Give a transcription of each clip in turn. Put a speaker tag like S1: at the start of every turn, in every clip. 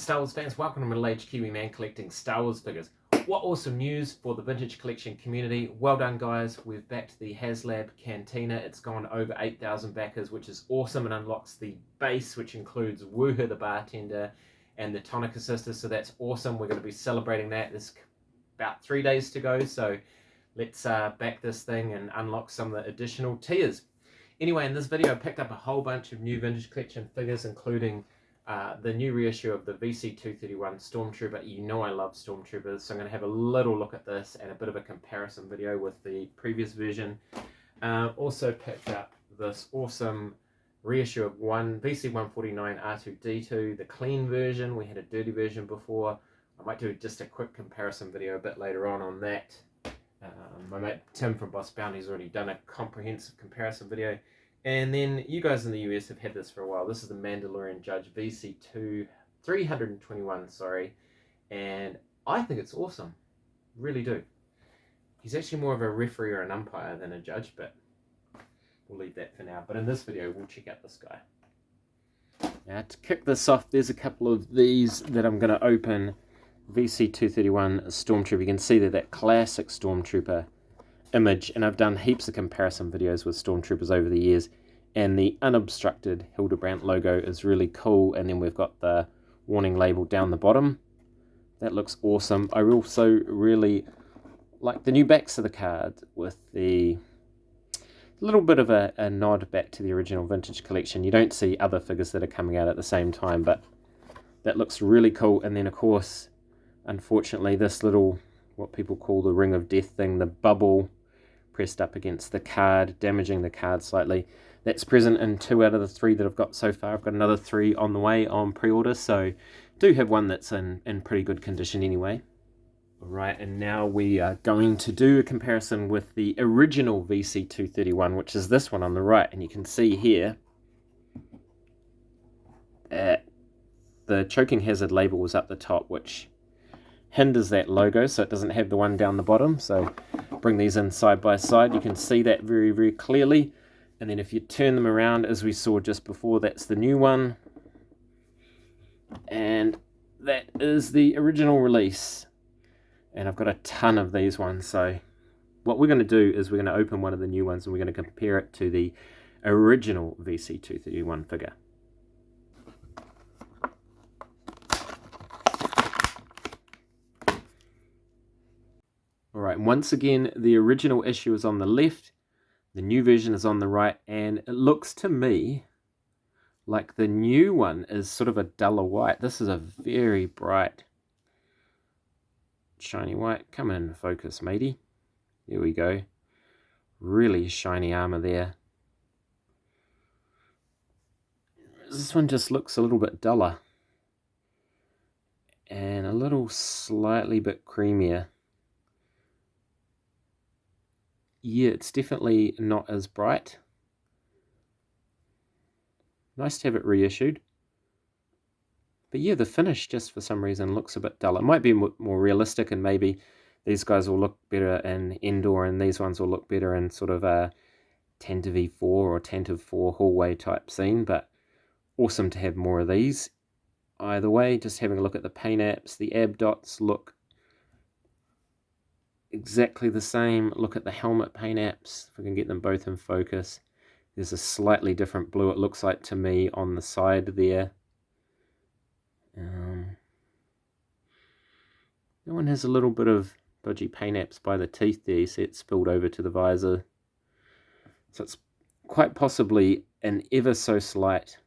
S1: Star Wars fans, welcome to Middle-Aged Kiwi Man collecting Star Wars figures. What awesome news for the vintage collection community. Well done guys, we've backed the HasLab Cantina. It's gone over 8,000 backers, which is awesome, and unlocks the base, which includes Wooher the bartender and the Tonica sisters, so that's awesome. We're going to be celebrating that. There's about 3 days to go, so let's back this thing and unlock some of the additional tiers. Anyway, in this video I picked up a whole bunch of new vintage collection figures, including the new reissue of the VC231 Stormtrooper. You know I love Stormtroopers, so I'm going to have a little look at this and a bit of a comparison video with the previous version. Also picked up this awesome reissue of VC149 R2-D2, the clean version. We had a dirty version before. I might do just a quick comparison video a bit later on that. My mate Tim from Boss Bounty's already done a comprehensive comparison video. And then you guys in the US have had this for a while. This is the Mandalorian Judge VC231, sorry. And I think it's awesome. Really do. He's actually more of a referee or an umpire than a judge, but we'll leave that for now. But in this video, we'll check out this guy. Now, to kick this off, there's a couple of these that I'm going to open. VC231 Stormtrooper. You can see that classic Stormtrooper image, and I've done heaps of comparison videos with Stormtroopers over the years, and the unobstructed Hildebrandt logo is really cool, and then we've got the warning label down the bottom. That looks awesome. I also really like the new backs of the card with the little bit of a nod back to the original vintage collection. You don't see other figures that are coming out at the same time, but that looks really cool. And then of course, unfortunately, this little, what people call the ring of death thing, the bubble pressed up against the card, damaging the card slightly. That's present in 2 out of the 3 that I've got so far. I've got another 3 on the way on pre-order, so do have one that's in pretty good condition anyway. Alright, and now we are going to do a comparison with the original VC231, which is this one on the right, and you can see here the choking hazard label was up the top, which hinders that logo, so it doesn't have the one down the bottom. So bring these in side by side, you can see that very, very clearly. And then if you turn them around, as we saw just before, that's the new one, and that is the original release. And I've got a ton of these ones, so what we're going to do is we're going to open one of the new ones and we're going to compare it to the original VC231 figure. Alright, once again, the original issue is on the left, the new version is on the right, and it looks to me like the new one is sort of a duller white. This is a very bright, shiny white. Coming into focus, matey. There we go. Really shiny armor there. This one just looks a little bit duller and a little slightly bit creamier. Yeah, it's definitely not as bright. Nice to have it reissued. But yeah, the finish just for some reason looks a bit dull. It might be more realistic, and maybe these guys will look better in Endor and these ones will look better in sort of a Tantive 4 or Tantive 4 hallway type scene. But awesome to have more of these. Either way, just having a look at the paint apps, the ab dots look exactly the same. Look at the helmet paint apps, if we can get them both in focus. There's a slightly different blue, it looks like to me, on the side there. That one has a little bit of dodgy paint apps by the teeth there. You see it spilled over to the visor. So it's quite possibly an ever so slight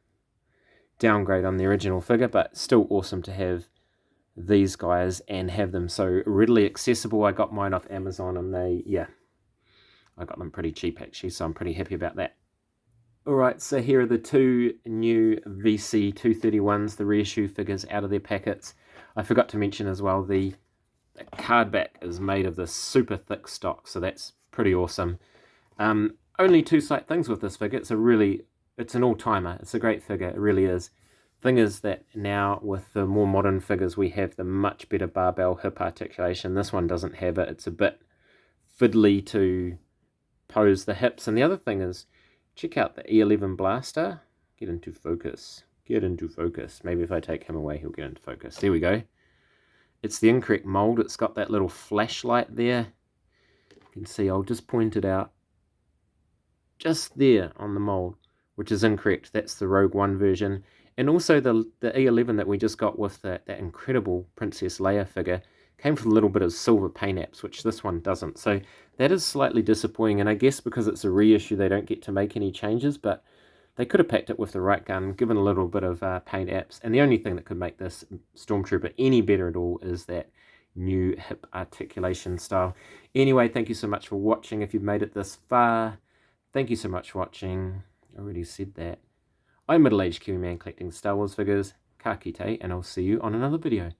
S1: downgrade on the original figure, but still awesome to have these guys and have them so readily accessible. I got mine off Amazon and I got them pretty cheap actually, so I'm pretty happy about that. Alright, so here are the 2 new VC231s, the reissue figures out of their packets. I forgot to mention as well, the card back is made of this super thick stock, so that's pretty awesome. Only 2 slight things with this figure. It's an all-timer. It's a great figure, it really is. Thing is that now with the more modern figures we have the much better barbell hip articulation. This one doesn't have it. It's a bit fiddly to pose the hips. And the other thing is, check out the E11 blaster. Get into focus. Get into focus. Maybe if I take him away, he'll get into focus. There we go. It's the incorrect mold. It's got that little flashlight there. You can see, I'll just point it out. Just there on the mold, which is incorrect. That's the Rogue One version. And also the E11 that we just got with that incredible Princess Leia figure came with a little bit of silver paint apps, which this one doesn't. So that is slightly disappointing. And I guess because it's a reissue, they don't get to make any changes, but they could have packed it with the right gun, given a little bit of paint apps. And the only thing that could make this Stormtrooper any better at all is that new hip articulation style. Anyway, thank you so much for watching. If you've made it this far, thank you so much for watching. I already said that. I'm middle-aged Kiwi man collecting Star Wars figures. Ka kite, and I'll see you on another video.